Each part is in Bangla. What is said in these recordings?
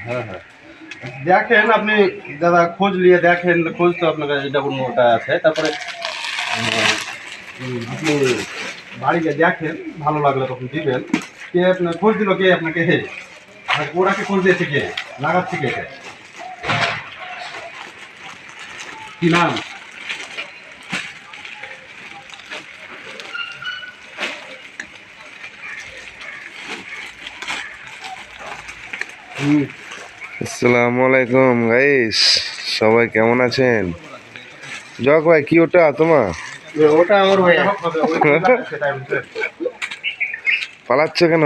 হ্যাঁ হ্যাঁ, দেখেন আপনি দাদা, খোঁজ নিয়ে দেখেন, খোঁজ তো আপনার কাছে ডাবল মোটা আছে। তারপরে আপনি বাড়িতে দেখেন, ভালো লাগলে তখন দিবেন। কে আপনার খোঁজ দিল, কে আপনাকে? ওরাকে খোঁজ দিয়েছে কে, লাগাচ্ছে কে, কি নাম? আসসালামু আলাইকুম গাইস, সবাই কেমন আছেন? জক ভাই, কি ওটা তোমার? ওটা আমার ভাই। পালাচ্ছে কেন?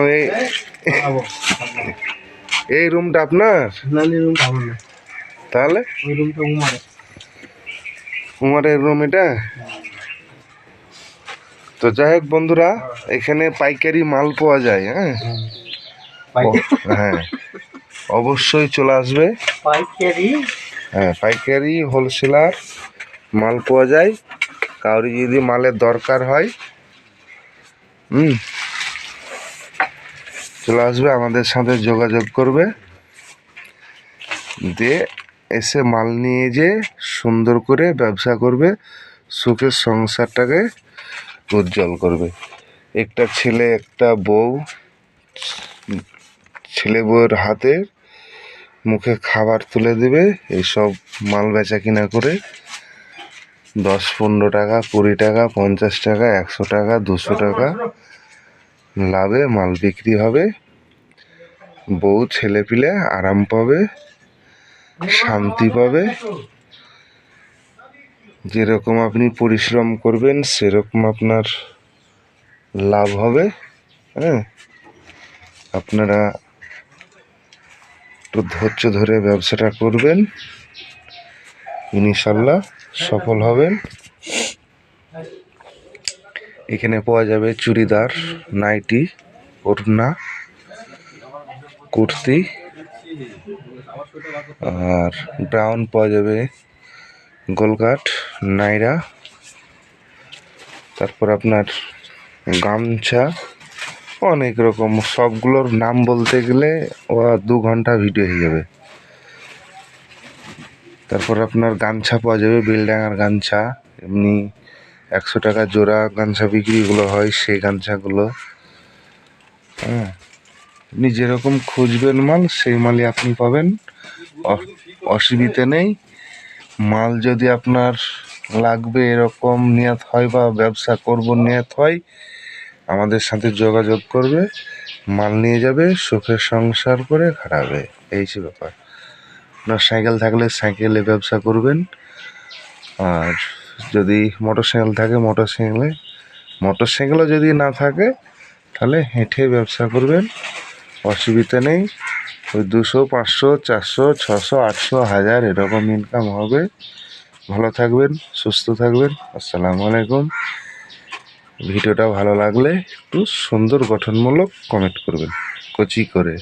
এই রুমটা আপনার? তাহলে উমারের রুম এটা? তো যাই হোক বন্ধুরা, এখানে পাইকারি মাল পাওয়া যায়। হ্যাঁ হ্যাঁ, অবশ্যই চলে আসবে। হ্যাঁ, পাইকারি হোলসেলার মাল পাওয়া যায়। কাউরি যদি মালের দরকার হয় চলে আসবে, আমাদের সাথে যোগাযোগ করবে, দিয়ে এসে মাল নিয়ে যে সুন্দর করে ব্যবসা করবে, সুখের সংসারটাকে উজ্জ্বল করবে। একটা ছেলে একটা বউ, ছেলে বউয়ের হাতে মুখে খাবার তুলে দেবে এইসব মাল বেচা কিনা করে। 10-15 টাকা, 20 টাকা, 50 টাকা, 100 টাকা, 200 টাকা লাভে মাল বিক্রি হবে। বউ ছেলে পিলে আরাম পাবে, শান্তি পাবে। যেরকম আপনি পরিশ্রম করবেন সেরকম আপনার লাভ হবে। হ্যাঁ, আপনারা একটু ধৈর্য ধরে ব্যবসাটা করবেন, ইনশাল্লাহ সফল হবেন। এখানে পাওয়া যাবে চুড়িদার, নাইটি, ওড়না, কুর্তি, আর ব্রাউন পাওয়া যাবে, গোলকাট, নাইরা, তারপর আপনার গামছা, অনেক রকম। সবগুলোর নাম বলতে গেলে 2 ঘন্টা ভিডিও হয়ে যাবে। তারপর আপনার গামছা পাওয়া যাবে, বেলডাঙার গামছা, এমনি 100 টাকা জোড়া গামছা বিক্রিগুলো হয়, সেই গামছাগুলো। হ্যাঁ, আপনি যেরকম খুঁজবেন মাল সেই মালই আপনি পাবেন, অসুবিধে নেই। মাল যদি আপনার লাগবে এরকম নিয়ত হয় বা ব্যবসা করব নিয়ত হয়, আমাদের সাথে যোগাযোগ করবে, মাল নিয়ে যাবে, সুখের সংসার করে খাটাবে। এই যে ব্যাপার। আপনার সাইকেল থাকলে সাইকেলে ব্যবসা করবেন, আর যদি মোটর সাইকেল থাকে মোটরসাইকেলও যদি না থাকে তাহলে হেঁটে ব্যবসা করবেন, অসুবিধা নেই। ওই 200, 500, 400, 600, 800, 1000 এরকম ইনকাম হবে। ভালো থাকবেন, সুস্থ থাকবেন। আসসালামু আলাইকুম। ভিডিওটা ভালো লাগলে একটু সুন্দর গঠনমূলক কমেন্ট করবেন, কচি করে।